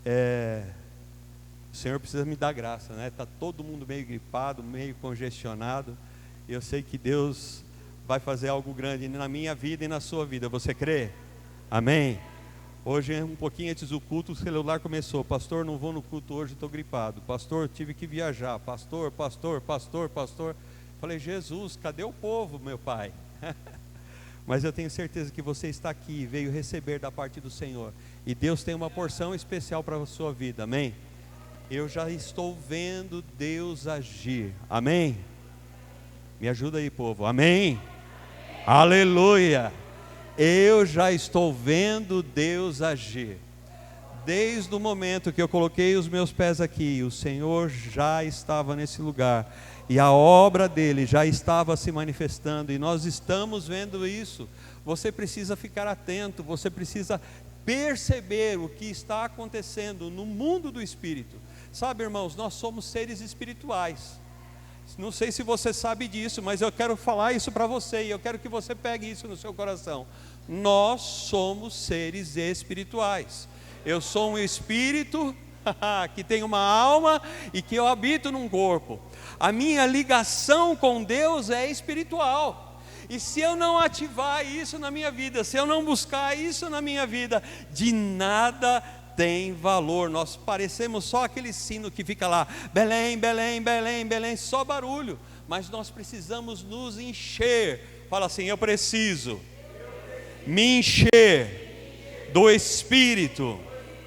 O Senhor precisa me dar graça, né? Está todo mundo meio gripado, meio congestionado. Eu sei que Deus vai fazer algo grande na minha vida e na sua vida. Você crê? Amém? Hoje, um pouquinho antes do culto, o celular começou: pastor, não vou no culto hoje, estou gripado. Pastor, tive que viajar. Pastor. Falei: Jesus, cadê o povo, meu pai? Mas eu tenho certeza que você está aqui e veio receber da parte do Senhor. E Deus tem uma porção especial para a sua vida, amém? Eu já estou vendo Deus agir, amém? Me ajuda aí, povo, amém? Aleluia! Eu já estou vendo Deus agir. Desde o momento que eu coloquei os meus pés aqui, o Senhor já estava nesse lugar. E a obra dele já estava se manifestando. E nós estamos vendo isso. Você precisa ficar atento. Você precisa perceber o que está acontecendo no mundo do Espírito. Sabe, irmãos, nós somos seres espirituais. Não sei se você sabe disso, mas eu quero falar isso para você. E eu quero que você pegue isso no seu coração. Nós somos seres espirituais. Eu sou um espírito que tem uma alma e que eu habito num corpo. A minha ligação com Deus é espiritual. E se eu não ativar isso na minha vida, se eu não buscar isso na minha vida, de nada tem valor. Nós parecemos só aquele sino que fica lá: Belém, Belém, Belém, Belém, só barulho. Mas nós precisamos nos encher. Fala assim: eu preciso me encher do Espírito.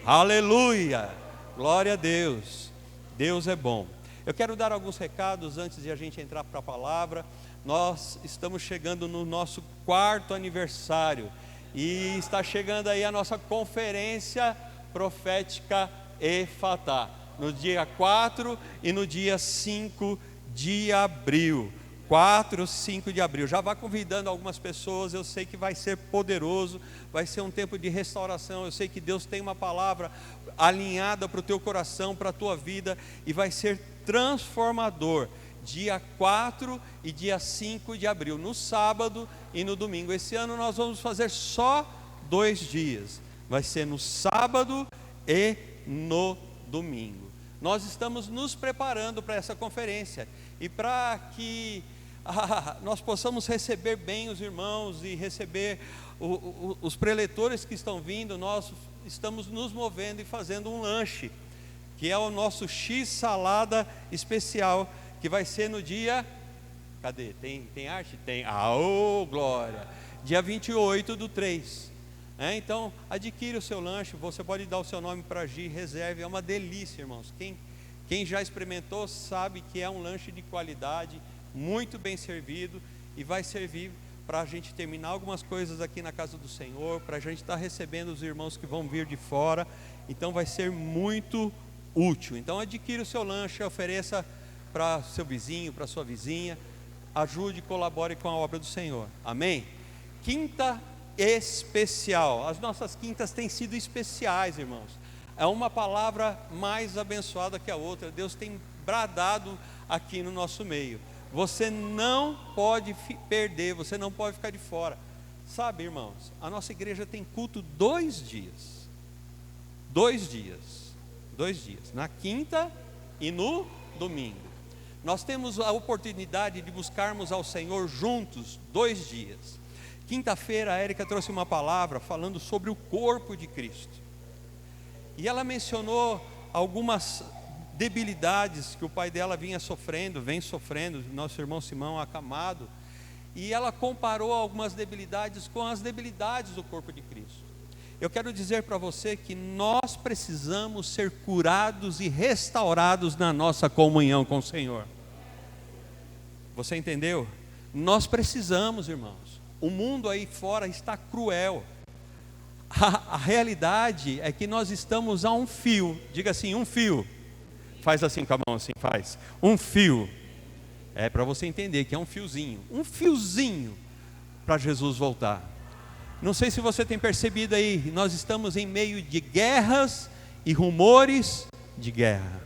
Aleluia, glória a Deus. Deus é bom. Eu quero dar alguns recados antes de a gente entrar para a palavra. Nós estamos chegando no nosso 4º aniversário e está chegando aí a nossa conferência profética Efatá, no dia 4 e no dia 5 de abril. 4, 5 de abril, já vá convidando algumas pessoas. Eu sei que vai ser poderoso, vai ser um tempo de restauração. Eu sei que Deus tem uma palavra alinhada para o teu coração, para a tua vida, e vai ser transformador, dia 4 e dia 5 de abril, no sábado e no domingo. Esse ano nós vamos fazer só 2 dias, vai ser no sábado e no domingo. Nós estamos nos preparando para essa conferência, e para que nós possamos receber bem os irmãos e receber os preletores que estão vindo, nós estamos nos movendo e fazendo um lanche, que é o nosso X-salada especial, que vai ser no dia, cadê? Tem arte? Tem, glória, dia 28/3. Então adquire o seu lanche. Você pode dar o seu nome para agir, reserve, é uma delícia, irmãos. Quem já experimentou sabe que é um lanche de qualidade, muito bem servido, e vai servir para a gente terminar algumas coisas aqui na casa do Senhor, para a gente estar recebendo os irmãos que vão vir de fora. Então vai ser muito útil. Então adquira o seu lanche, ofereça para seu vizinho, para sua vizinha, ajude e colabore com a obra do Senhor, amém? Quinta especial. As nossas quintas têm sido especiais, irmãos. É uma palavra mais abençoada que a outra. Deus tem bradado aqui no nosso meio. Você não pode perder, você não pode ficar de fora. Sabe, irmãos, a nossa igreja tem culto 2 dias. 2 dias. 2 dias, na quinta e no domingo. Nós temos a oportunidade de buscarmos ao Senhor juntos 2 dias. Quinta-feira a Érica trouxe uma palavra falando sobre o corpo de Cristo. E ela mencionou algumas debilidades que o pai dela vem sofrendo, nosso irmão Simão acamado. E ela comparou algumas debilidades com as debilidades do corpo de Cristo. Eu quero dizer para você que nós precisamos ser curados e restaurados na nossa comunhão com o Senhor. Você entendeu? Nós precisamos, irmãos. O mundo aí fora está cruel. A realidade é que nós estamos a um fio. Diga assim, um fio. Faz assim com a mão, assim, faz. Um fio. É para você entender que é um fiozinho. Um fiozinho para Jesus voltar. Não sei se você tem percebido aí, nós estamos em meio de guerras e rumores de guerra.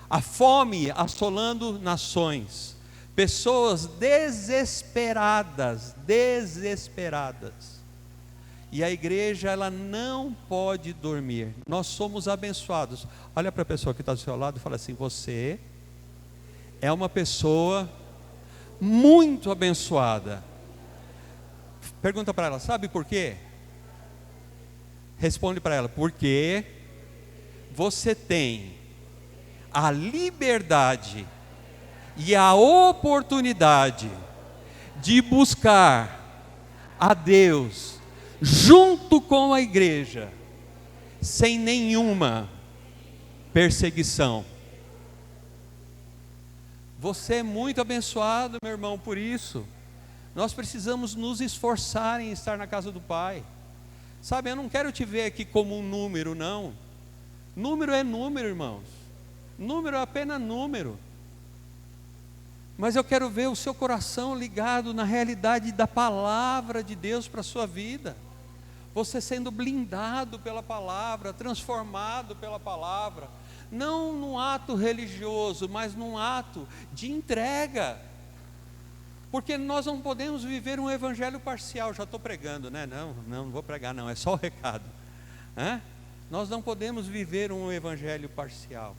A fome assolando nações. Pessoas desesperadas. E a igreja, ela não pode dormir. Nós somos abençoados. Olha para a pessoa que está do seu lado e fala assim: você é uma pessoa muito abençoada. Pergunta para ela: sabe por quê? Responde para ela: porque você tem a liberdade e a oportunidade de buscar a Deus junto com a igreja, sem nenhuma perseguição. Você é muito abençoado, meu irmão, por isso. Nós precisamos nos esforçar em estar na casa do Pai. Sabe, eu não quero te ver aqui como um número, não. Número é número, irmãos. Número é apenas número. Mas eu quero ver o seu coração ligado na realidade da palavra de Deus para a sua vida. Você sendo blindado pela palavra, transformado pela palavra. Não num ato religioso, mas num ato de entrega. Porque nós não podemos viver um evangelho parcial. Já estou pregando, né? Não vou pregar não, é só o recado. Nós não podemos viver um evangelho parcial.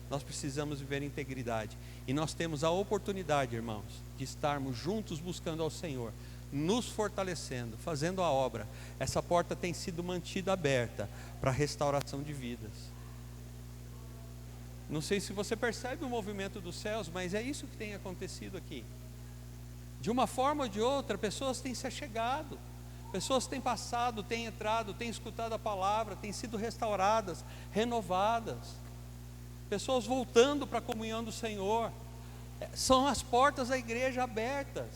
Nós precisamos viver integridade. E nós temos a oportunidade, irmãos, de estarmos juntos buscando ao Senhor, nos fortalecendo, fazendo a obra. Essa porta tem sido mantida aberta para a restauração de vidas. Não sei se você percebe o movimento dos céus, mas é isso que tem acontecido aqui. De uma forma ou de outra, pessoas têm se achegado, pessoas têm passado, têm entrado, têm escutado a palavra, têm sido restauradas, renovadas, pessoas voltando para a comunhão do Senhor. São as portas da igreja abertas.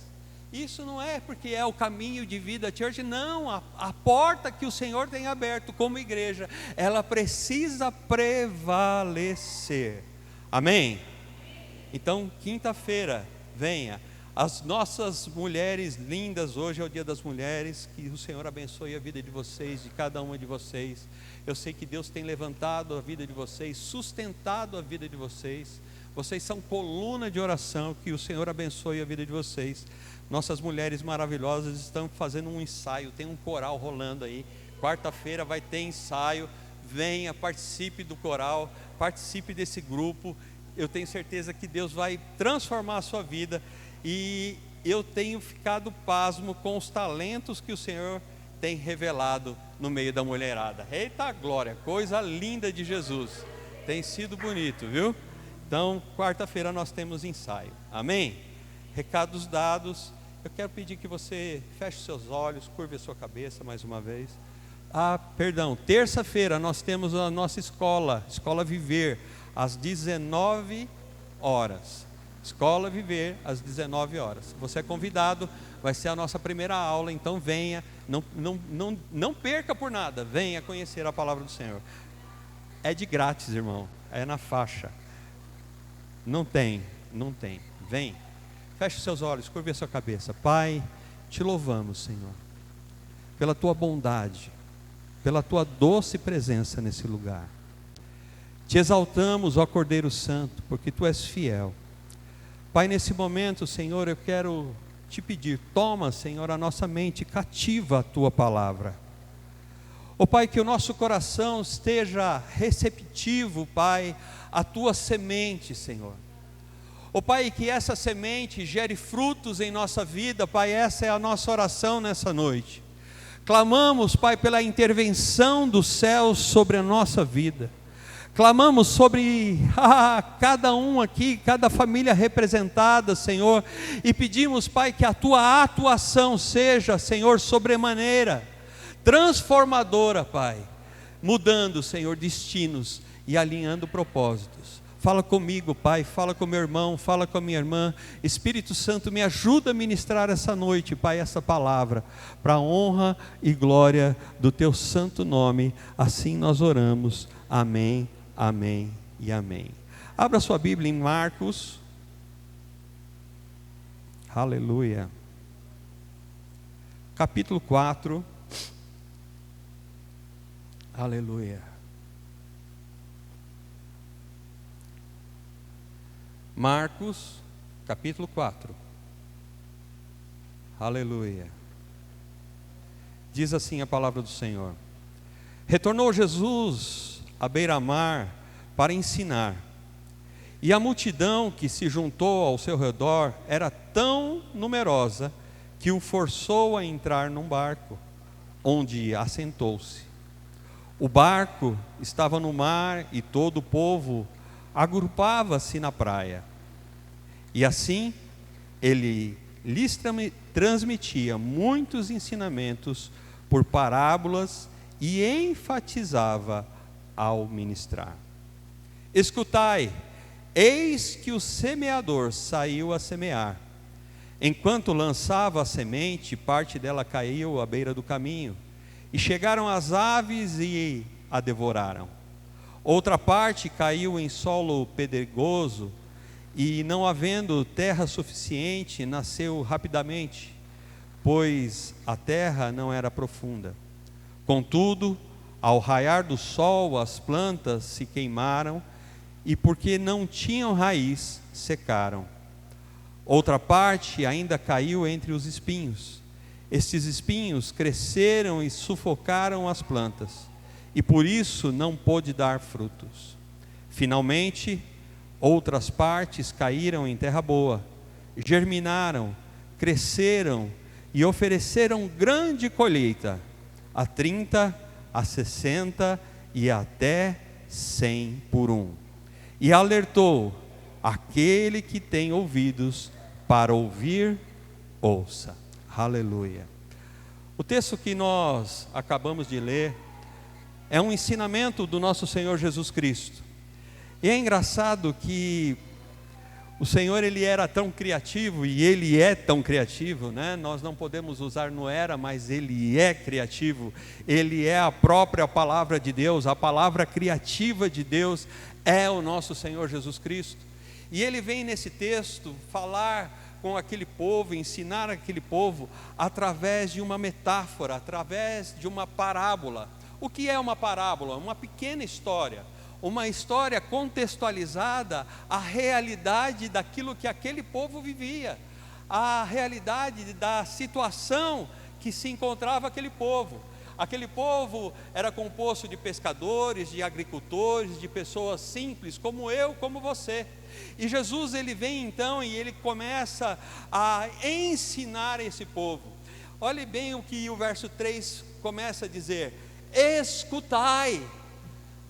Isso não é porque é o caminho de vida church, não. A porta que o Senhor tem aberto como igreja, ela precisa prevalecer. Amém? Então, quinta-feira, venha. As nossas mulheres lindas, hoje é o dia das mulheres, que o Senhor abençoe a vida de vocês, de cada uma de vocês. Eu sei que Deus tem levantado a vida de vocês, sustentado a vida de vocês. Vocês são coluna de oração, que o Senhor abençoe a vida de vocês. Nossas mulheres maravilhosas estão fazendo um ensaio, tem um coral rolando aí. Quarta-feira vai ter ensaio, venha, participe do coral, participe desse grupo. Eu tenho certeza que Deus vai transformar a sua vida. E eu tenho ficado pasmo com os talentos que o Senhor tem revelado no meio da mulherada. Eita glória, coisa linda de Jesus. Tem sido bonito, viu? Então, quarta-feira nós temos ensaio. Amém? Recados dados. Eu quero pedir que você feche seus olhos, curve a sua cabeça mais uma vez. Terça-feira nós temos a nossa Escola Viver, às 19 horas. Escola Viver, às 19 horas. Você é convidado, vai ser a nossa primeira aula, então venha, não perca por nada, venha conhecer a palavra do Senhor. É de grátis, irmão, é na faixa. Não tem, vem. Feche seus olhos, curve a sua cabeça. Pai, te louvamos, Senhor, pela tua bondade, pela tua doce presença nesse lugar. Te exaltamos, ó Cordeiro Santo, porque tu és fiel. Pai, nesse momento, Senhor, eu quero te pedir, toma, Senhor, a nossa mente cativa a tua palavra. Ó Pai, que o nosso coração esteja receptivo, Pai, à tua semente, Senhor. Ó Pai, que essa semente gere frutos em nossa vida, Pai, essa é a nossa oração nessa noite. Clamamos, Pai, pela intervenção do céu sobre a nossa vida. Clamamos sobre cada um aqui, cada família representada, Senhor, e pedimos, Pai, que a tua atuação seja, Senhor, sobremaneira, transformadora, Pai, mudando, Senhor, destinos e alinhando propósitos. Fala comigo, Pai, fala com meu irmão, fala com a minha irmã. Espírito Santo, me ajuda a ministrar essa noite, Pai, essa palavra, para a honra e glória do teu santo nome. Assim nós oramos. Amém. Amém e amém. Abra sua Bíblia em Marcos. Aleluia. Capítulo 4. Aleluia. Marcos, capítulo 4. Aleluia. Diz assim a palavra do Senhor: retornou Jesus à beira-mar para ensinar, e a multidão que se juntou ao seu redor era tão numerosa que o forçou a entrar num barco, onde assentou-se. O barco estava no mar e todo o povo agrupava-se na praia. E assim ele lhes transmitia muitos ensinamentos por parábolas e enfatizava ao ministrar. Escutai, eis que o semeador saiu a semear. Enquanto lançava a semente, parte dela caiu à beira do caminho, e chegaram as aves e a devoraram. Outra parte caiu em solo pedregoso, e não havendo terra suficiente, nasceu rapidamente, pois a terra não era profunda. Contudo, ao raiar do sol, as plantas se queimaram, e porque não tinham raiz, secaram. Outra parte ainda caiu entre os espinhos. Estes espinhos cresceram e sufocaram as plantas, e por isso não pôde dar frutos. Finalmente, outras partes caíram em terra boa, germinaram, cresceram e ofereceram grande colheita, a 30, a 60 e até 100 por um. E alertou: aquele que tem ouvidos para ouvir, ouça. Aleluia. O texto que nós acabamos de ler é um ensinamento do nosso Senhor Jesus Cristo. E é engraçado que o Senhor, ele era tão criativo, e ele é tão criativo, né? Nós não podemos usar no era, mas ele é criativo. Ele é a própria palavra de Deus, a palavra criativa de Deus é o nosso Senhor Jesus Cristo. E ele vem nesse texto falar com aquele povo, ensinar aquele povo através de uma metáfora, através de uma parábola. O que é uma parábola? Uma pequena história, uma história contextualizada à realidade daquilo que aquele povo vivia, à realidade da situação que se encontrava aquele povo. Aquele povo era composto de pescadores, de agricultores, de pessoas simples, como eu, como você. E Jesus, ele vem então e ele começa a ensinar esse povo. Olhe bem o que o verso 3 começa a dizer: escutai.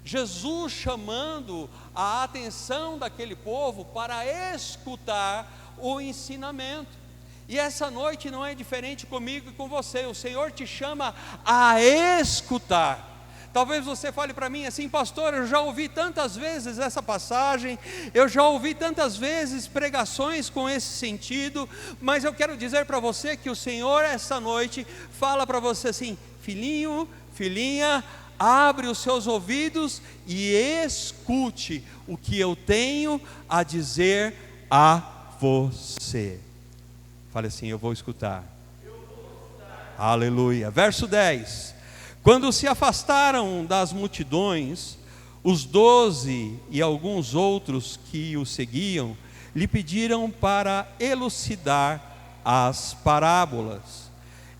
Jesus chamando a atenção daquele povo para escutar o ensinamento. E essa noite não é diferente comigo e com você. O Senhor te chama a escutar. Talvez você fale para mim assim: pastor, eu já ouvi tantas vezes essa passagem, eu já ouvi tantas vezes pregações com esse sentido, mas eu quero dizer para você que o Senhor essa noite fala para você assim: filhinho, filhinha, abre os seus ouvidos e escute o que eu tenho a dizer a você. Fale assim: eu vou escutar. Aleluia. Verso 10. Quando se afastaram das multidões, os 12 e alguns outros que o seguiam, lhe pediram para elucidar as parábolas.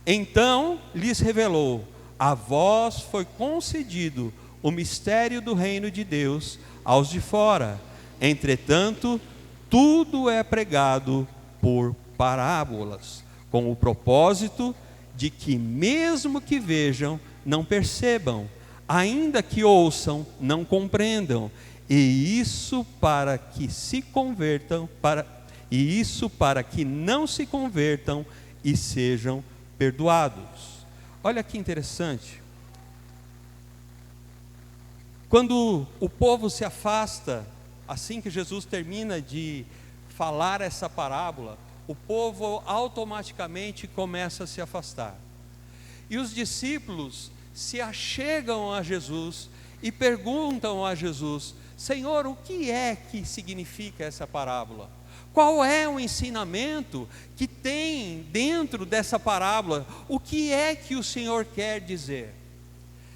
Então lhes revelou: a vós foi concedido o mistério do reino de Deus aos de fora. Entretanto, tudo é pregado por parábolas, com o propósito de que, mesmo que vejam, não percebam, ainda que ouçam, não compreendam, e isso para que se convertam, para que não se convertam e sejam perdoados. Olha que interessante. Quando o povo se afasta, assim que Jesus termina de falar essa parábola, o povo automaticamente começa a se afastar. E os discípulos se achegam a Jesus e perguntam a Jesus: Senhor, o que é que significa essa parábola? Qual é o ensinamento que tem dentro dessa parábola? O que é que o Senhor quer dizer?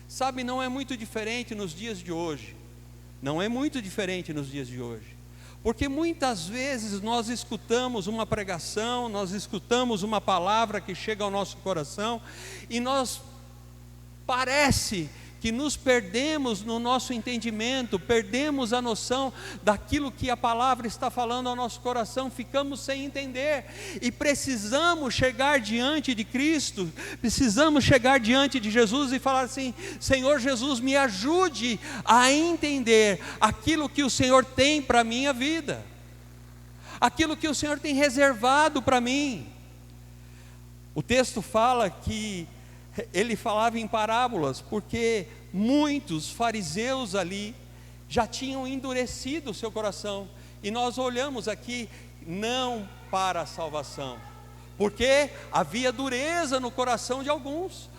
Sabe, não é muito diferente nos dias de hoje. Não é muito diferente nos dias de hoje. Porque muitas vezes nós escutamos uma pregação, nós escutamos uma palavra que chega ao nosso coração, e nós Parece que nos perdemos no nosso entendimento, perdemos a noção daquilo que a palavra está falando ao nosso coração, ficamos sem entender, e precisamos chegar diante de Cristo, precisamos chegar diante de Jesus e falar assim: Senhor Jesus, me ajude a entender aquilo que o Senhor tem para a minha vida, aquilo que o Senhor tem reservado para mim. O texto fala que ele falava em parábolas, porque muitos fariseus ali já tinham endurecido o seu coração, e nós olhamos aqui não para a salvação, porque havia dureza no coração de alguns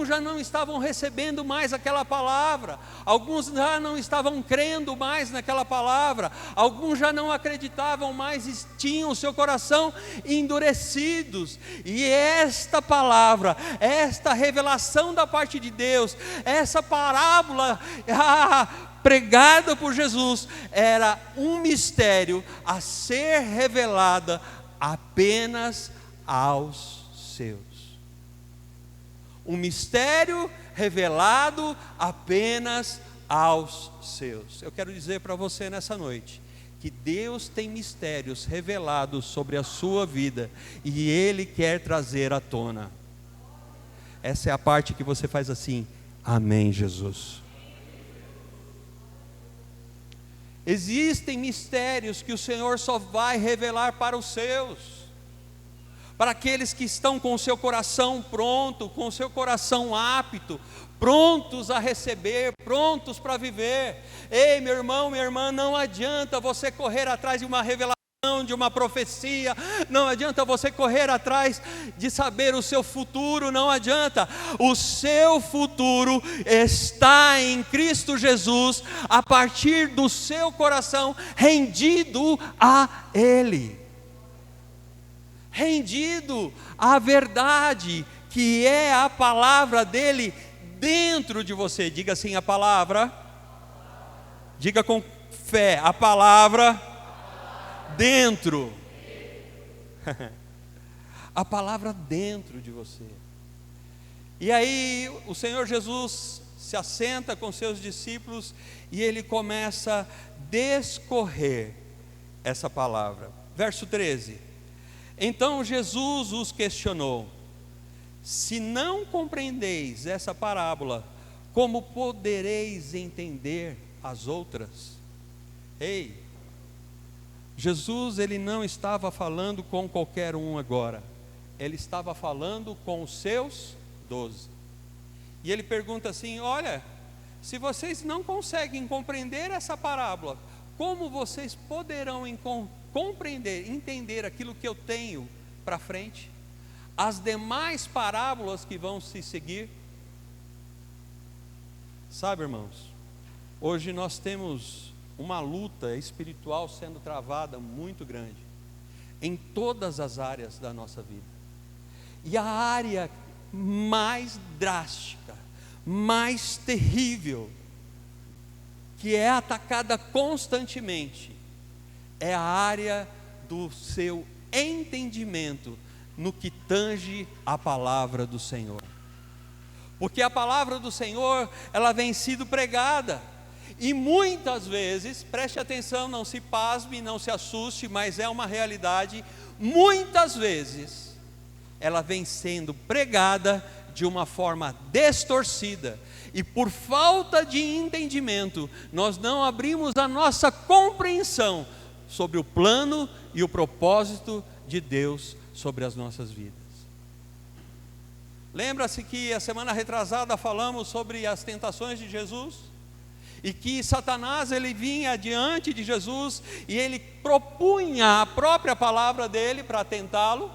já não estavam recebendo mais aquela palavra, alguns já não estavam crendo mais naquela palavra, alguns já não acreditavam mais e tinham o seu coração endurecidos. E esta palavra, esta revelação da parte de Deus, essa parábola pregada por Jesus, era um mistério a ser revelada apenas aos seus. Um mistério revelado apenas aos seus. Eu quero dizer para você nessa noite, que Deus tem mistérios revelados sobre a sua vida, e Ele quer trazer à tona. Essa é a parte que você faz assim: amém, Jesus. Existem mistérios que o Senhor só vai revelar para os seus, para aqueles que estão com o seu coração pronto, com o seu coração apto, prontos a receber, prontos para viver. Ei, meu irmão, minha irmã, não adianta você correr atrás de uma revelação, de uma profecia, não adianta você correr atrás de saber o seu futuro, não adianta. O seu futuro está em Cristo Jesus, a partir do seu coração rendido a Ele, rendido à verdade, que é a palavra dele dentro de você. Diga assim: a palavra, diga com fé, a palavra dentro, a palavra dentro de você. E aí o Senhor Jesus se assenta com seus discípulos e ele começa a discorrer essa palavra. Verso 13: então Jesus os questionou: se não compreendeis essa parábola, como podereis entender as outras? Ei, Jesus, ele não estava falando com qualquer um agora, ele estava falando com os seus 12, e ele pergunta assim: olha, se vocês não conseguem compreender essa parábola, como vocês poderão compreender, entender aquilo que eu tenho para frente, as demais parábolas que vão se seguir? Sabe, irmãos, hoje nós temos uma luta espiritual sendo travada muito grande, em todas as áreas da nossa vida, e a área mais drástica, mais terrível, que é atacada constantemente, é a área do seu entendimento no que tange a palavra do Senhor. Porque a palavra do Senhor, ela vem sido pregada, e muitas vezes, preste atenção, não se pasme, não se assuste, mas é uma realidade, muitas vezes ela vem sendo pregada de uma forma distorcida, e por falta de entendimento, nós não abrimos a nossa compreensão sobre o plano e o propósito de Deus sobre as nossas vidas. Lembra-se que a semana retrasada falamos sobre as tentações de Jesus, e que Satanás, ele vinha diante de Jesus e ele propunha a própria palavra dele para tentá-lo.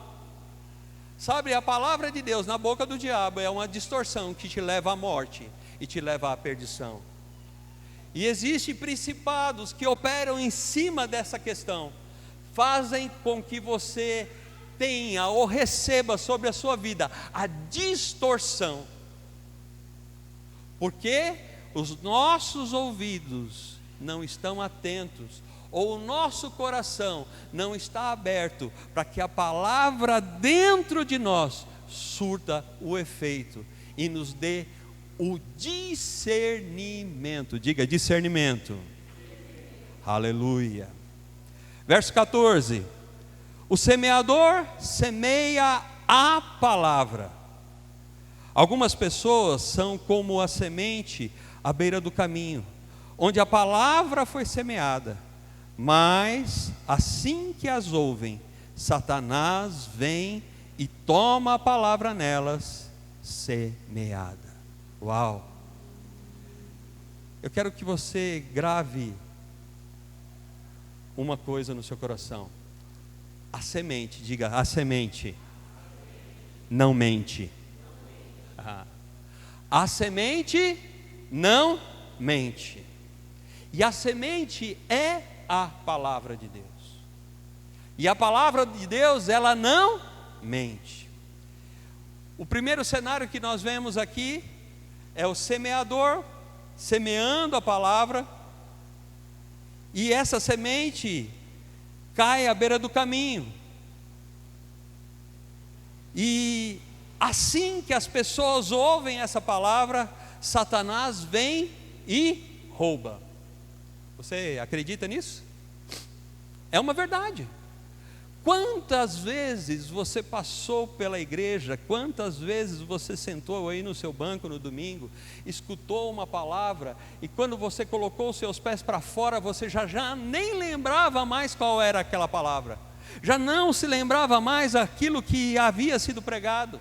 Sabe, a palavra de Deus na boca do diabo é uma distorção que te leva à morte e te leva à perdição. E existem principados que operam em cima dessa questão, fazem com que você tenha ou receba sobre a sua vida a distorção, porque os nossos ouvidos não estão atentos, ou o nosso coração não está aberto para que a palavra dentro de nós surta o efeito e nos dê o discernimento. Diga discernimento. Aleluia. Verso 14: o semeador semeia a palavra. Algumas pessoas são como a semente à beira do caminho, onde a palavra foi semeada, mas assim que as ouvem, Satanás vem e toma a palavra nelas semeada. Uau! Eu quero que você grave uma coisa no seu coração. A semente, diga, a semente não mente. A semente não mente. E a semente é a palavra de Deus. E a palavra de Deus, ela não mente. O primeiro cenário que nós vemos aqui é o semeador semeando a palavra, e essa semente cai à beira do caminho. E assim que as pessoas ouvem essa palavra, Satanás vem e rouba. Você acredita nisso? É uma verdade. Quantas vezes você passou pela igreja, quantas vezes você sentou aí no seu banco no domingo, escutou uma palavra, e quando você colocou os seus pés para fora, você já nem lembrava mais qual era aquela palavra, já não se lembrava mais aquilo que havia sido pregado.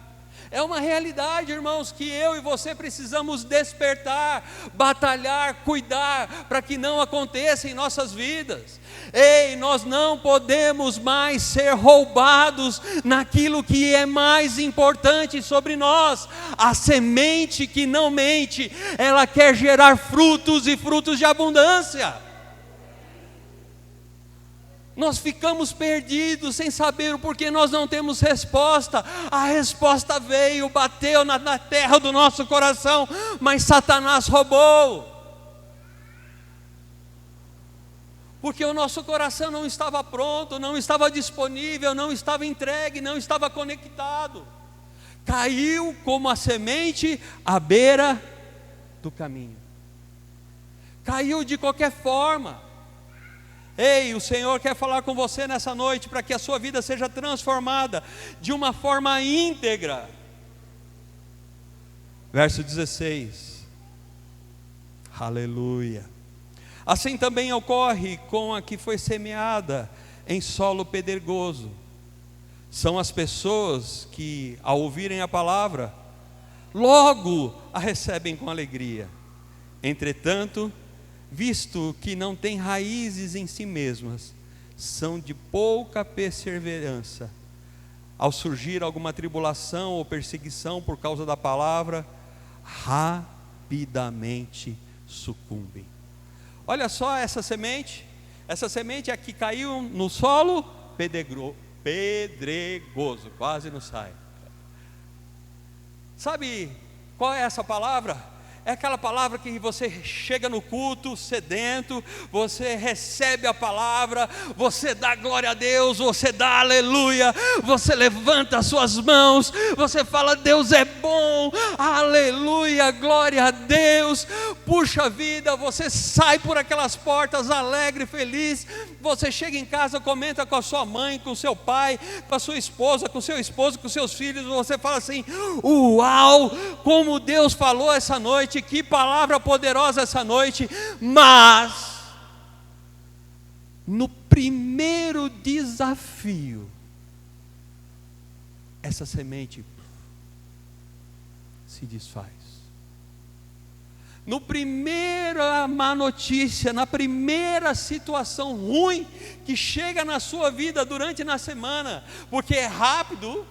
É uma realidade, irmãos, que eu e você precisamos despertar, batalhar, cuidar, para que não aconteça em nossas vidas. Ei, nós não podemos mais ser roubados naquilo que é mais importante sobre nós. A semente que não mente, ela quer gerar frutos e frutos de abundância. Nós ficamos perdidos sem saber o porquê nós não temos resposta. A resposta veio, bateu na terra do nosso coração, mas Satanás roubou. Porque o nosso coração não estava pronto, não estava disponível, não estava entregue, não estava conectado. Caiu como a semente à beira do caminho. Caiu de qualquer forma. Ei, o Senhor quer falar com você nessa noite para que a sua vida seja transformada de uma forma íntegra. Verso 16. Aleluia. Assim também ocorre com a que foi semeada em solo pedregoso. São as pessoas que, ao ouvirem a palavra, logo a recebem com alegria. Entretanto, visto que não têm raízes em si mesmas, são de pouca perseverança. Ao surgir alguma tribulação ou perseguição por causa da palavra, rapidamente sucumbem. Olha só essa semente é que caiu no solo pedregoso, quase não sai. Sabe qual é essa palavra? É aquela palavra que você chega no culto sedento, você recebe a palavra, você dá glória a Deus, você dá aleluia, você levanta as suas mãos, você fala Deus é bom, aleluia, glória a Deus. Puxa vida, você sai por aquelas portas alegre, feliz, você chega em casa, comenta com a sua mãe, com o seu pai, com a sua esposa, com o seu esposo, com os seus filhos, você fala assim, uau, como Deus falou essa noite, que palavra poderosa essa noite. Mas no primeiro desafio, essa semente se desfaz. No primeira má notícia, na primeira situação ruim que chega na sua vida durante a semana, porque é rápido,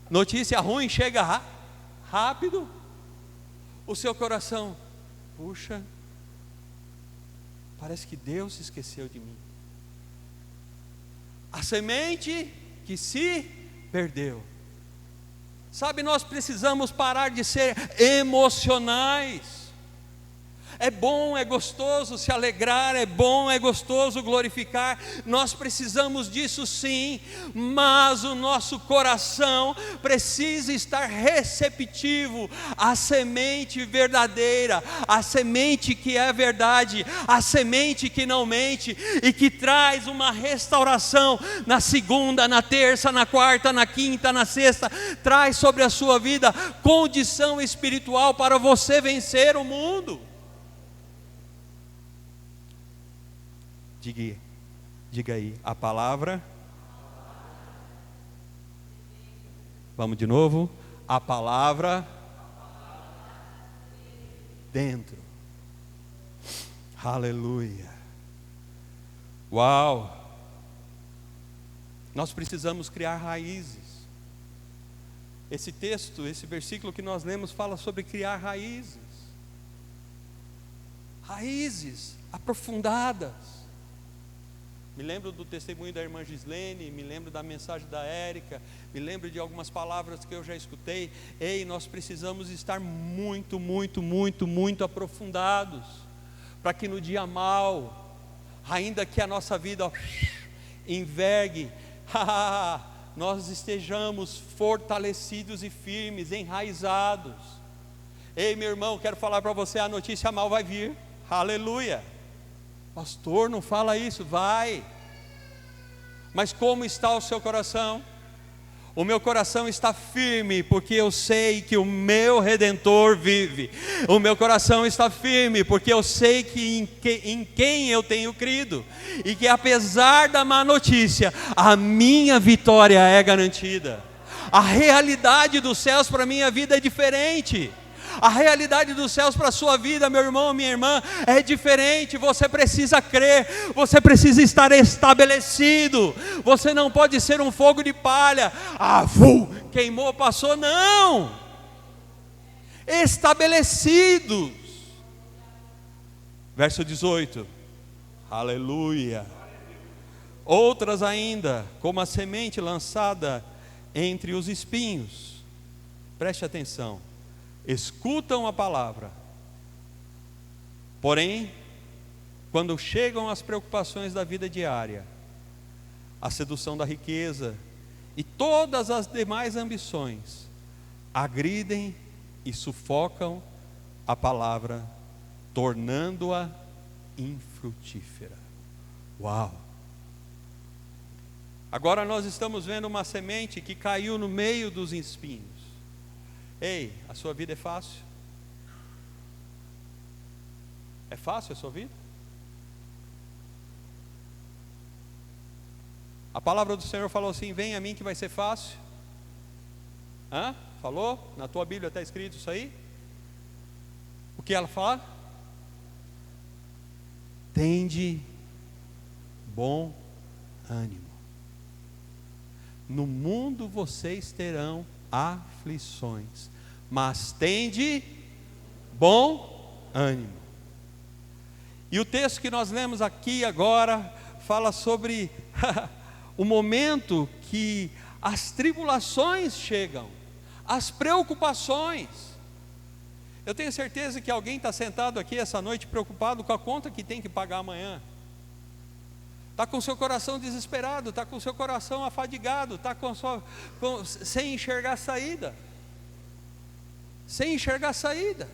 notícia ruim chega rápido, o seu coração, puxa, parece que Deus se esqueceu de mim. A semente que se perdeu. Sabe, nós precisamos parar de ser emocionais. É bom, é gostoso se alegrar, é bom, é gostoso glorificar. Nós precisamos disso sim, mas o nosso coração precisa estar receptivo à semente verdadeira, à semente que é verdade, à semente que não mente e que traz uma restauração na segunda, na terça, na quarta, na quinta, na sexta. Traz sobre a sua vida condição espiritual para você vencer o mundo. Diga aí, a palavra. Vamos de novo. A palavra dentro. Aleluia. Uau. Nós precisamos criar raízes. Esse texto, esse versículo que nós lemos fala sobre criar raízes. Raízes aprofundadas. Me lembro do testemunho da irmã Gislene, me lembro da mensagem da Érica, me lembro de algumas palavras que eu já escutei. Ei, nós precisamos estar muito aprofundados, para que no dia mau, ainda que a nossa vida envergue, nós estejamos fortalecidos e firmes, enraizados. Ei, meu irmão, quero falar para você, a notícia mal vai vir. Aleluia. Pastor, não fala isso. Vai. Mas como está o seu coração? O meu coração está firme, porque eu sei que o meu Redentor vive. O meu coração está firme, porque eu sei que em quem eu tenho crido, e que apesar da má notícia, a minha vitória é garantida. A realidade dos céus para a minha vida é diferente. A realidade dos céus para a sua vida, meu irmão, minha irmã, é diferente. Você precisa crer, você precisa estar estabelecido. Você não pode ser um fogo de palha. Queimou, passou, não. Estabelecidos. Verso 18. Aleluia. Outras ainda, como a semente lançada entre os espinhos. Preste atenção. Escutam a palavra, porém, quando chegam as preocupações da vida diária, a sedução da riqueza e todas as demais ambições, agridem e sufocam a palavra, tornando-a infrutífera. Uau! Agora nós estamos vendo uma semente que caiu no meio dos espinhos. Ei, a sua vida é fácil? É fácil a sua vida? A palavra do Senhor falou assim: vem a mim que vai ser fácil. Falou? Na tua Bíblia está escrito isso aí? O que ela fala? Tende bom ânimo. No mundo vocês terão aflições, mas tende bom ânimo. E o texto que nós lemos aqui agora fala sobre o momento que as tribulações chegam, as preocupações. Eu tenho certeza que alguém está sentado aqui essa noite preocupado com a conta que tem que pagar amanhã. Está com o seu coração desesperado, está com o seu coração afadigado, está sem enxergar saída. Sem enxergar saída.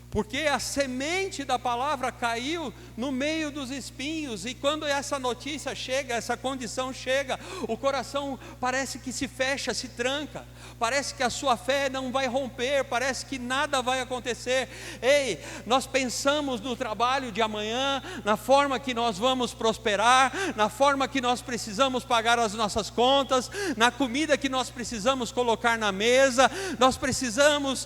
Porque a semente da palavra caiu no meio dos espinhos, e quando essa notícia chega, essa condição chega, o coração parece que se fecha, se tranca, parece que a sua fé não vai romper, parece que nada vai acontecer. Ei, nós pensamos no trabalho de amanhã, na forma que nós vamos prosperar, na forma que nós precisamos pagar as nossas contas, na comida que nós precisamos colocar na mesa. Nós precisamos,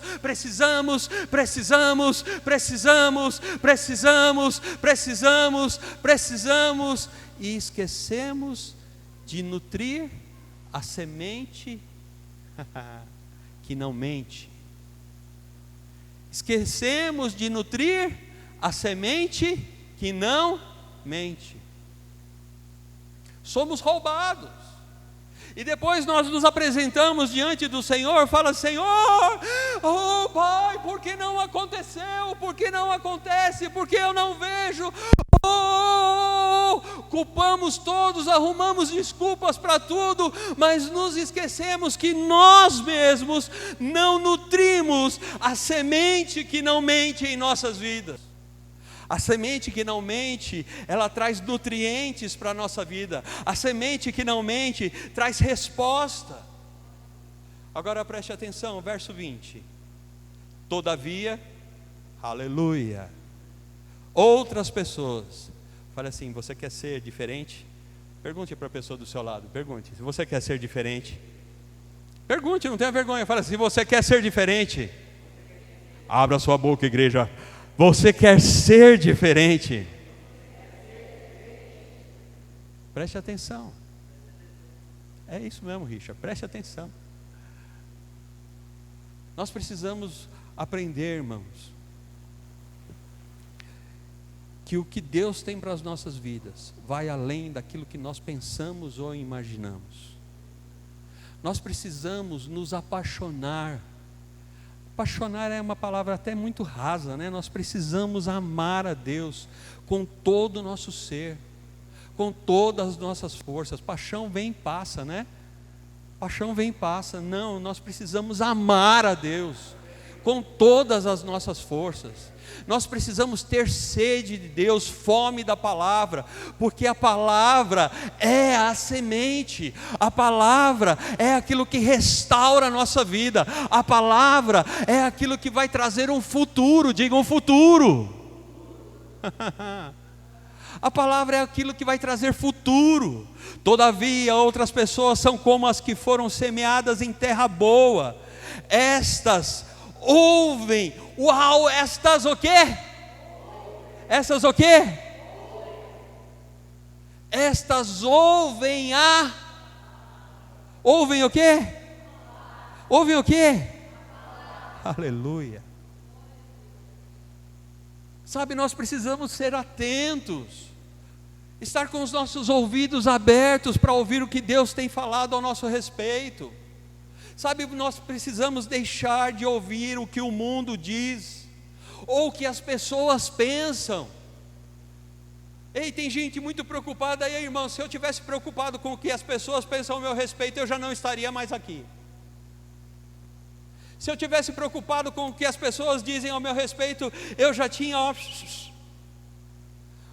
e esquecemos de nutrir a semente que não mente. Esquecemos de nutrir a semente que não mente. Somos roubados. E depois nós nos apresentamos diante do Senhor, fala: Senhor, oh Pai, por que não aconteceu? Por que não acontece? Por que eu não vejo? Culpamos todos, arrumamos desculpas para tudo, mas nos esquecemos que nós mesmos não nutrimos a semente que não mente em nossas vidas. A semente que não mente, ela traz nutrientes para a nossa vida. A semente que não mente traz resposta. Agora preste atenção, verso 20. Todavia, aleluia, outras pessoas. Fale assim: você quer ser diferente? Pergunte para a pessoa do seu lado. Pergunte: se você quer ser diferente? Pergunte, não tenha vergonha. Fale assim: se você quer ser diferente? Abra sua boca, igreja. Você quer ser diferente? Preste atenção. É isso mesmo, Richard, preste atenção. Nós precisamos aprender, irmãos, que o que Deus tem para as nossas vidas vai além daquilo que nós pensamos ou imaginamos. Nós precisamos nos apaixonar. Apaixonar é uma palavra até muito rasa, né? Nós precisamos amar a Deus com todo o nosso ser, com todas as nossas forças. Paixão vem e passa, né? Paixão vem e passa. Não, nós precisamos amar a Deus com todas as nossas forças. Nós precisamos ter sede de Deus, fome da palavra, porque a palavra é a semente, a palavra é aquilo que restaura a nossa vida, a palavra é aquilo que vai trazer um futuro, diga um futuro. A palavra é aquilo que vai trazer futuro. Todavia, outras pessoas são como as que foram semeadas em terra boa. Estas ouvem, uau, estas o quê? Essas o quê? Estas ouvem o quê? Ouvem o quê? Aleluia. Sabe, nós precisamos ser atentos, estar com os nossos ouvidos abertos para ouvir o que Deus tem falado ao nosso respeito. Sabe, nós precisamos deixar de ouvir o que o mundo diz, ou o que as pessoas pensam. Ei, tem gente muito preocupada aí, irmão. Se eu tivesse preocupado com o que as pessoas pensam ao meu respeito, eu já não estaria mais aqui. Se eu tivesse preocupado com o que as pessoas dizem ao meu respeito, eu já tinha...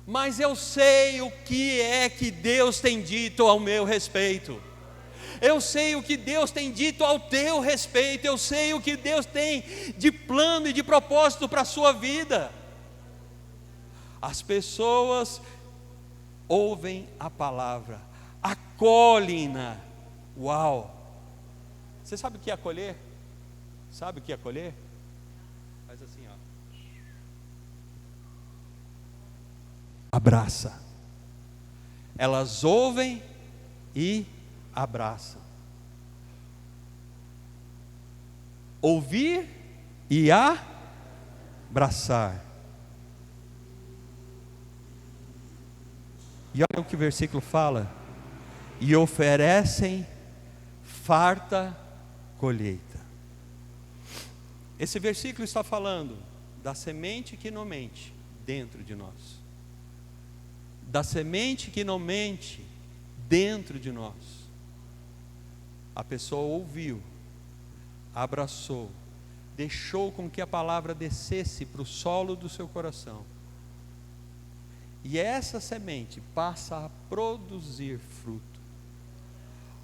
Mas eu sei o que é que Deus tem dito ao meu respeito. Eu sei o que Deus tem dito ao teu respeito. Eu sei o que Deus tem de plano e de propósito para a sua vida. As pessoas ouvem a palavra, acolhem-na. Uau! Você sabe o que é acolher? Sabe o que é acolher? Faz assim, ó. Abraça. Elas ouvem e abraçam. Ouvir e abraçar. E olha o que o versículo fala: e oferecem farta colheita. Esse versículo está falando da semente que não mente dentro de nós. Da semente que não mente dentro de nós. A pessoa ouviu, abraçou, deixou com que a palavra descesse para o solo do seu coração. E essa semente passa a produzir fruto.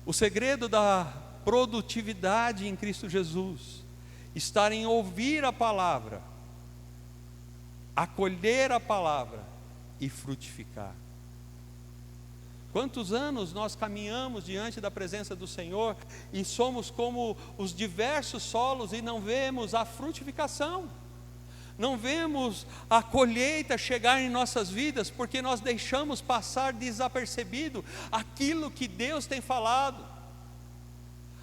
O segredo da produtividade em Cristo Jesus está em ouvir a palavra, acolher a palavra e frutificar. Quantos anos nós caminhamos diante da presença do Senhor e somos como os diversos solos e não vemos a frutificação, não vemos a colheita chegar em nossas vidas, porque nós deixamos passar desapercebido aquilo que Deus tem falado,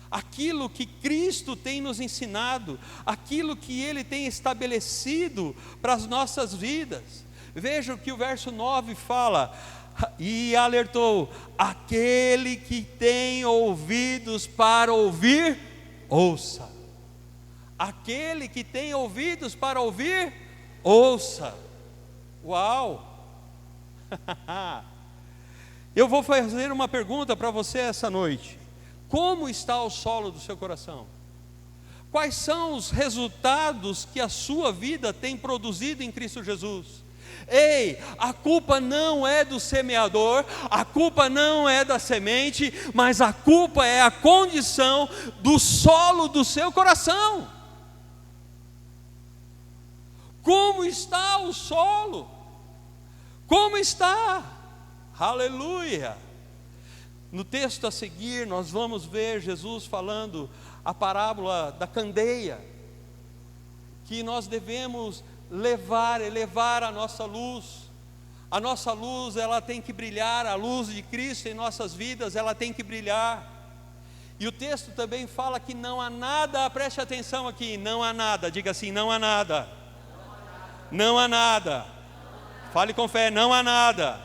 aquilo que Cristo tem nos ensinado, aquilo que Ele tem estabelecido para as nossas vidas. Veja o que o verso 9 fala: E alertou: aquele que tem ouvidos para ouvir, ouça. Aquele que tem ouvidos para ouvir, ouça. Uau! Eu vou fazer uma pergunta para você essa noite: como está o solo do seu coração? Quais são os resultados que a sua vida tem produzido em Cristo Jesus? Ei, a culpa não é do semeador, a culpa não é da semente, mas a culpa é a condição do solo do seu coração. Como está o solo? Como está? Aleluia! No texto a seguir nós vamos ver Jesus falando a parábola da candeia, que nós devemos elevar a nossa luz. A nossa luz, ela tem que brilhar, a luz de Cristo em nossas vidas, ela tem que brilhar. E o texto também fala que não há nada, preste atenção aqui, não há nada, diga assim: não há nada. Não há nada. Fale com fé: não há nada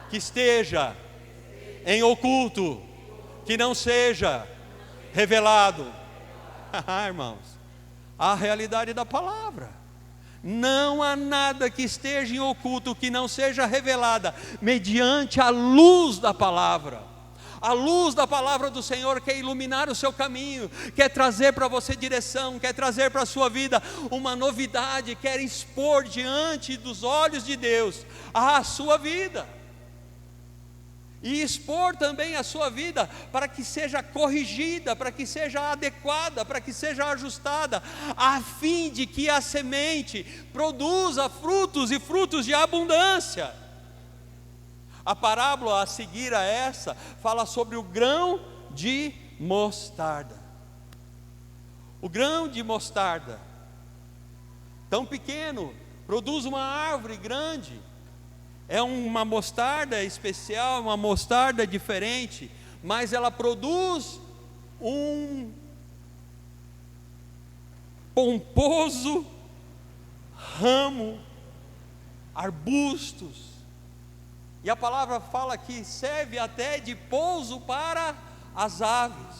que esteja em oculto, que não seja revelado. Irmãos, a realidade da palavra. Não há nada que esteja em oculto que não seja revelada mediante a luz da palavra. A luz da palavra do Senhor quer iluminar o seu caminho, quer trazer para você direção, quer trazer para a sua vida uma novidade, quer expor diante dos olhos de Deus a sua vida. E expor também a sua vida para que seja corrigida, para que seja adequada, para que seja ajustada, a fim de que a semente produza frutos e frutos de abundância. A parábola a seguir a essa fala sobre o grão de mostarda. O grão de mostarda, tão pequeno, produz uma árvore grande. É uma mostarda especial, uma mostarda diferente, mas ela produz um pomposo ramo, arbustos. E a palavra fala que serve até de pouso para as aves,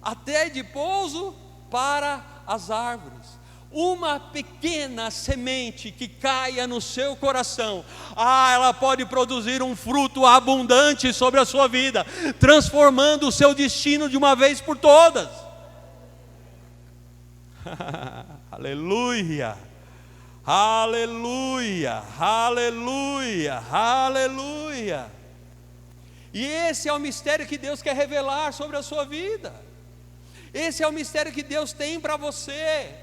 até de pouso para as árvores. Uma pequena semente que caia no seu coração, ela pode produzir um fruto abundante sobre a sua vida, transformando o seu destino de uma vez por todas. Aleluia, aleluia, aleluia, aleluia. E esse é o mistério que Deus quer revelar sobre a sua vida. Esse é o mistério que Deus tem para você.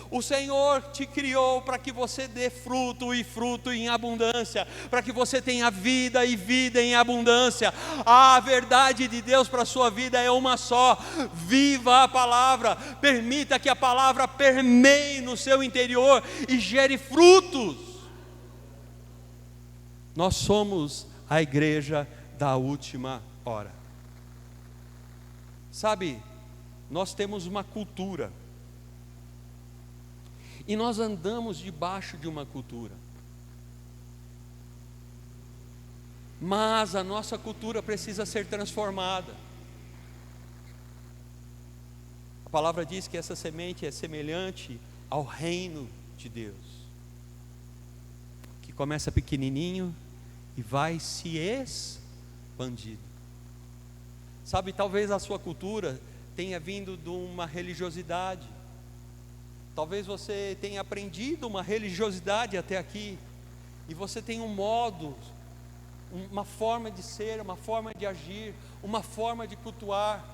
O Senhor te criou para que você dê fruto e fruto em abundância, para que você tenha vida e vida em abundância. A verdade de Deus para a sua vida é uma só: viva a palavra, permita que a palavra permeie no seu interior e gere frutos. Nós somos a igreja da última hora. Sabe, nós temos uma cultura, e nós andamos debaixo de uma cultura, mas a nossa cultura precisa ser transformada. A palavra diz que essa semente é semelhante ao reino de Deus, que começa pequenininho e vai se expandindo. Sabe, talvez a sua cultura tenha vindo de uma religiosidade. Talvez você tenha aprendido uma religiosidade até aqui, e você tem um modo, uma forma de ser, uma forma de agir, uma forma de cultuar.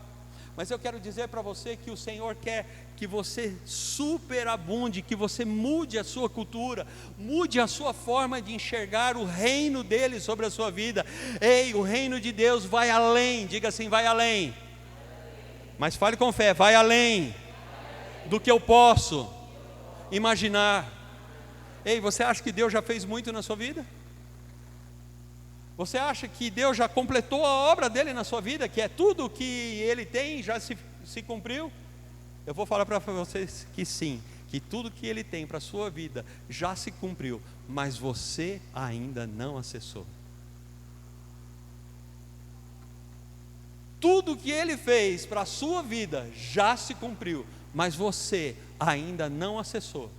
Mas eu quero dizer para você que o Senhor quer que você superabunde, que você mude a sua cultura, mude a sua forma de enxergar o reino dele sobre a sua vida. Ei, o reino de Deus vai além, diga assim: vai além. Mas fale com fé: vai além do que eu posso imaginar. Ei, você acha que Deus já fez muito na sua vida? Você acha que Deus já completou a obra dele na sua vida, que é tudo o que ele tem já se cumpriu? Eu vou falar para vocês que sim, que tudo que Ele tem para a sua vida já se cumpriu, mas você ainda não acessou. Tudo que Ele fez para a sua vida já se cumpriu, mas você ainda não acessou,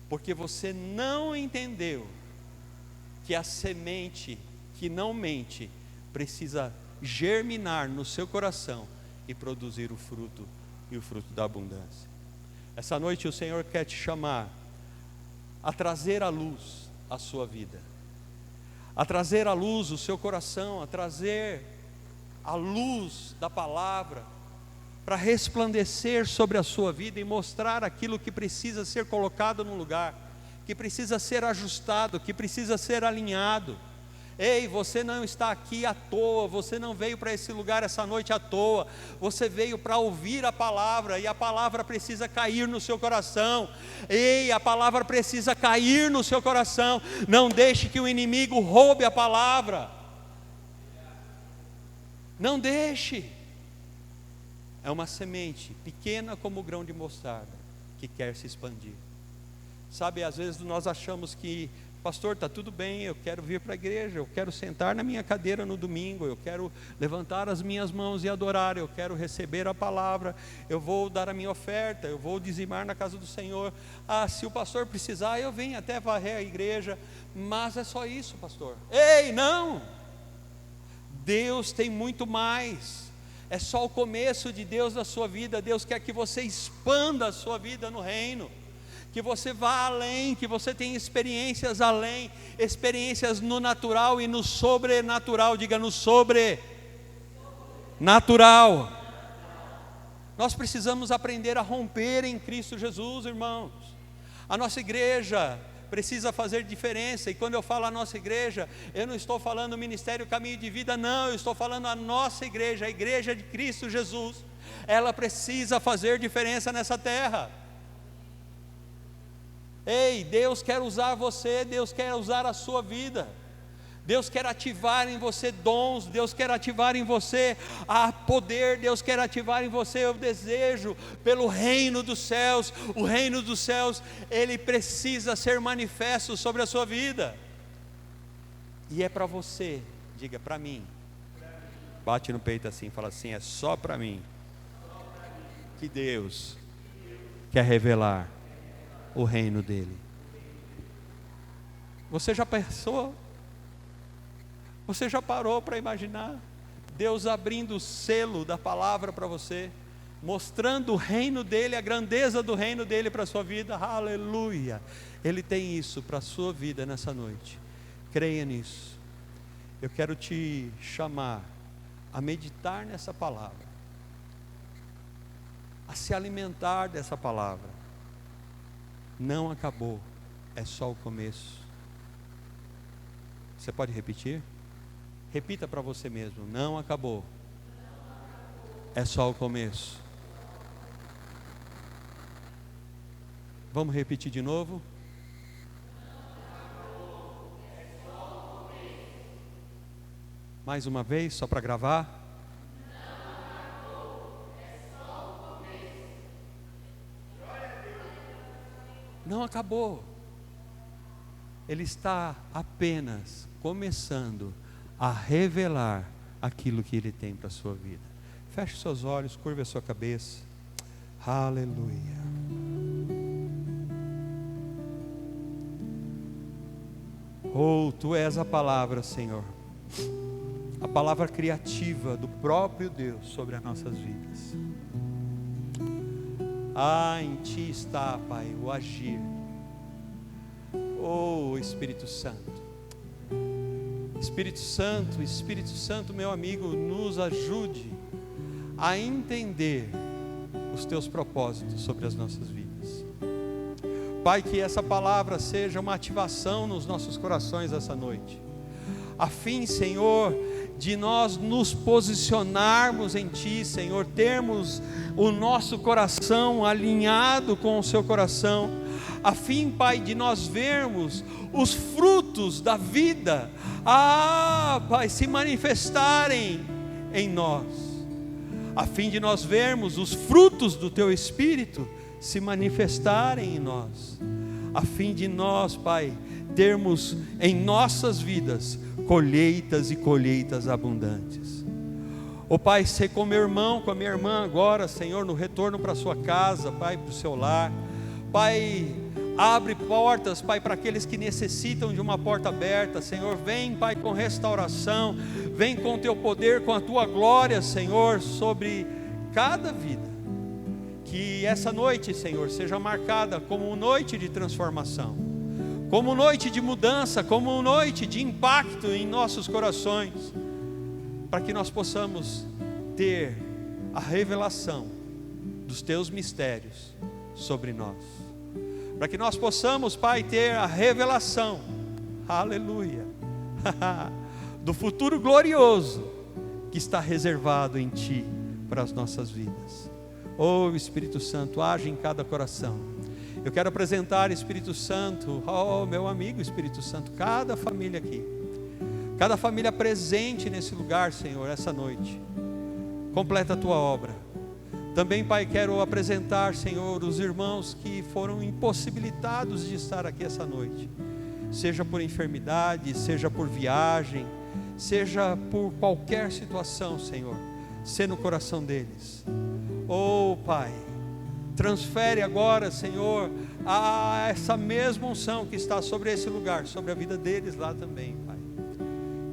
porque você não entendeu que a semente que não mente precisa germinar no seu coração e produzir o fruto, e o fruto da abundância. Essa noite o Senhor quer te chamar a trazer à luz a sua vida, a trazer à luz o seu coração, a trazer a luz da palavra, para resplandecer sobre a sua vida e mostrar aquilo que precisa ser colocado no lugar, que precisa ser ajustado, que precisa ser alinhado. Ei, você não está aqui à toa, você não veio para esse lugar essa noite à toa, você veio para ouvir a palavra, e a palavra precisa cair no seu coração. Ei, a palavra precisa cair no seu coração. Não deixe que o inimigo roube a palavra, não deixe. É uma semente pequena como o grão de mostarda, que quer se expandir. Sabe, às vezes nós achamos que, pastor, está tudo bem, eu quero vir para a igreja, eu quero sentar na minha cadeira no domingo, eu quero levantar as minhas mãos e adorar, eu quero receber a palavra, eu vou dar a minha oferta, eu vou dizimar na casa do Senhor. Se o pastor precisar, eu venho até varrer a igreja, mas é só isso, pastor. Ei, não! Deus tem muito mais. É só o começo de Deus na sua vida. Deus quer que você expanda a sua vida no reino, que você vá além, que você tenha experiências além, experiências no natural e no sobrenatural. Diga, no sobrenatural. Nós precisamos aprender a romper em Cristo Jesus, irmãos. A nossa igreja precisa fazer diferença, e quando eu falo a nossa igreja, eu não estou falando o Ministério Caminho de Vida, não, eu estou falando a nossa igreja, a igreja de Cristo Jesus. Ela precisa fazer diferença nessa terra. Ei, Deus quer usar você, Deus quer usar a sua vida, Deus quer ativar em você dons, Deus quer ativar em você poder, Deus quer ativar em você o desejo pelo reino dos céus. O reino dos céus, ele precisa ser manifesto sobre a sua vida, e é para você. Diga, para mim. Bate no peito assim, fala assim, é só para mim que Deus quer revelar o reino dele. Você já pensou? Você já parou para imaginar Deus abrindo o selo da palavra para você, mostrando o reino dele, a grandeza do reino dele para a sua vida? Aleluia! Ele tem isso para a sua vida nessa noite. Creia nisso. Eu quero te chamar a meditar nessa palavra, a se alimentar dessa palavra. Não acabou, é só o começo. Você pode repetir? Repita para você mesmo, não acabou, é só o começo. Vamos repetir de novo? Mais uma vez, só para gravar. Não acabou. Ele está apenas começando a revelar aquilo que Ele tem para a sua vida. Feche seus olhos, curve a sua cabeça. Aleluia. Oh, Tu és a palavra, Senhor, a palavra criativa do próprio Deus sobre as nossas vidas. Em Ti está, Pai, o agir. Oh, Espírito Santo. Espírito Santo, meu amigo, nos ajude a entender os Teus propósitos sobre as nossas vidas. Pai, que essa palavra seja uma ativação nos nossos corações essa noite, a fim, Senhor, de nós nos posicionarmos em Ti, Senhor, termos o nosso coração alinhado com o Seu coração, a fim, Pai, de nós vermos os frutos da vida, Pai, se manifestarem em nós, a fim de nós vermos os frutos do Teu Espírito se manifestarem em nós, a fim de nós, Pai, termos em nossas vidas colheitas e colheitas abundantes. Ó Pai, ser com meu irmão, com a minha irmã agora, Senhor, no retorno para a sua casa, Pai, para o seu lar. Pai, abre portas, Pai, para aqueles que necessitam de uma porta aberta, Senhor. Vem, Pai, com restauração, vem com o teu poder, com a tua glória, Senhor, sobre cada vida. Que essa noite, Senhor, seja marcada como noite de transformação, como noite de mudança, como noite de impacto em nossos corações, para que nós possamos ter a revelação dos teus mistérios sobre nós, para que nós possamos, Pai, ter a revelação, aleluia, do futuro glorioso que está reservado em Ti para as nossas vidas. Oh Espírito Santo, age em cada coração. Eu quero apresentar, Espírito Santo, oh meu amigo Espírito Santo, cada família aqui, cada família presente nesse lugar, Senhor, essa noite. Completa a Tua obra. Também, Pai, quero apresentar, Senhor, os irmãos que foram impossibilitados de estar aqui essa noite, seja por enfermidade, seja por viagem, seja por qualquer situação, Senhor, sê no coração deles. Oh Pai, transfere agora, Senhor, a essa mesma unção que está sobre esse lugar, sobre a vida deles lá também, Pai.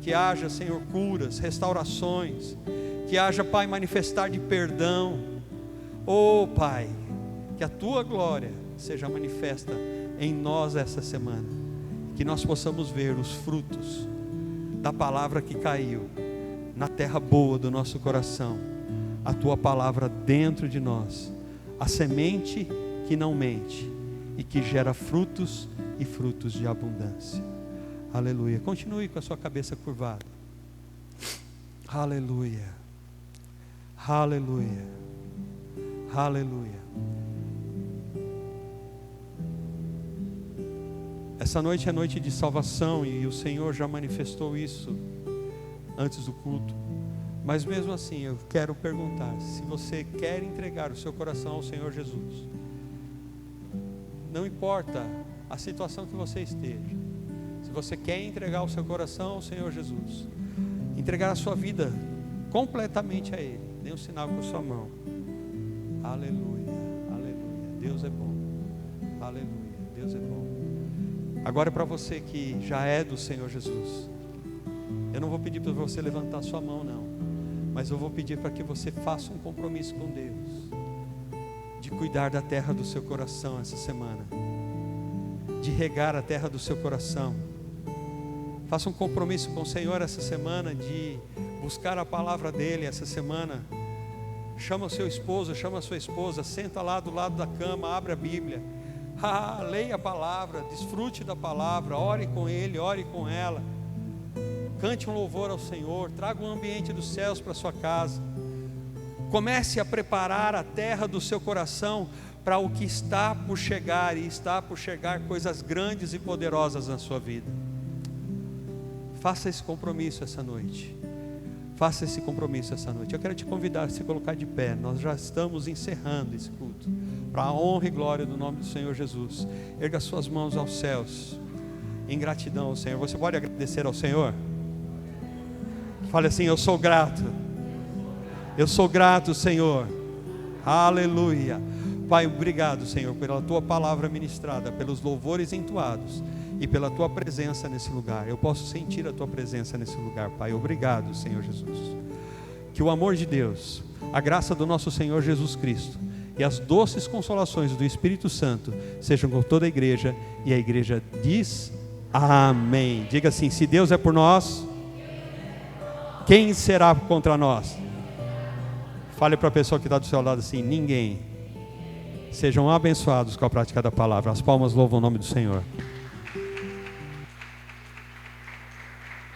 Que haja, Senhor, curas, restaurações, que haja, Pai, manifestar de perdão. Oh Pai, que a Tua glória seja manifesta em nós essa semana, que nós possamos ver os frutos da palavra que caiu na terra boa do nosso coração, a Tua palavra dentro de nós, a semente que não mente e que gera frutos e frutos de abundância. Aleluia. Continue com a sua cabeça curvada. Aleluia. Aleluia. Aleluia. Essa noite é noite de salvação e o Senhor já manifestou isso antes do culto. Mas mesmo assim eu quero perguntar, se você quer entregar o seu coração ao Senhor Jesus, não importa a situação que você esteja, se você quer entregar o seu coração ao Senhor Jesus, entregar a sua vida completamente a Ele, dê um sinal com a sua mão. Aleluia, aleluia, Deus é bom, aleluia, Deus é bom. Agora, para você que já é do Senhor Jesus, eu não vou pedir para você levantar sua mão não, mas eu vou pedir para que você faça um compromisso com Deus, de cuidar da terra do seu coração essa semana, de regar a terra do seu coração. Faça um compromisso com o Senhor essa semana, de buscar a palavra dEle essa semana. Chama o seu esposo, chama a sua esposa, senta lá do lado da cama, abre a Bíblia, leia a palavra, desfrute da palavra, ore com ele, ore com ela, cante um louvor ao Senhor, traga um ambiente dos céus para a sua casa. Comece a preparar a terra do seu coração para o que está por chegar, e está por chegar coisas grandes e poderosas na sua vida. Faça esse compromisso essa noite. Faça esse compromisso essa noite. Eu quero te convidar a se colocar de pé. Nós já estamos encerrando esse culto, para a honra e glória do nome do Senhor Jesus. Erga suas mãos aos céus, em gratidão ao Senhor. Você pode agradecer ao Senhor? Fale assim: eu sou grato. Eu sou grato, Senhor. Aleluia. Pai, obrigado, Senhor, pela Tua palavra ministrada, pelos louvores entoados e pela Tua presença nesse lugar. Eu posso sentir a Tua presença nesse lugar, Pai. Obrigado, Senhor Jesus. Que o amor de Deus, a graça do nosso Senhor Jesus Cristo e as doces consolações do Espírito Santo sejam com toda a igreja. E a igreja diz amém. Diga assim: se Deus é por nós, quem será contra nós? Fale para a pessoa que está do seu lado assim: ninguém. Sejam abençoados com a prática da palavra. As palmas louvam o nome do Senhor.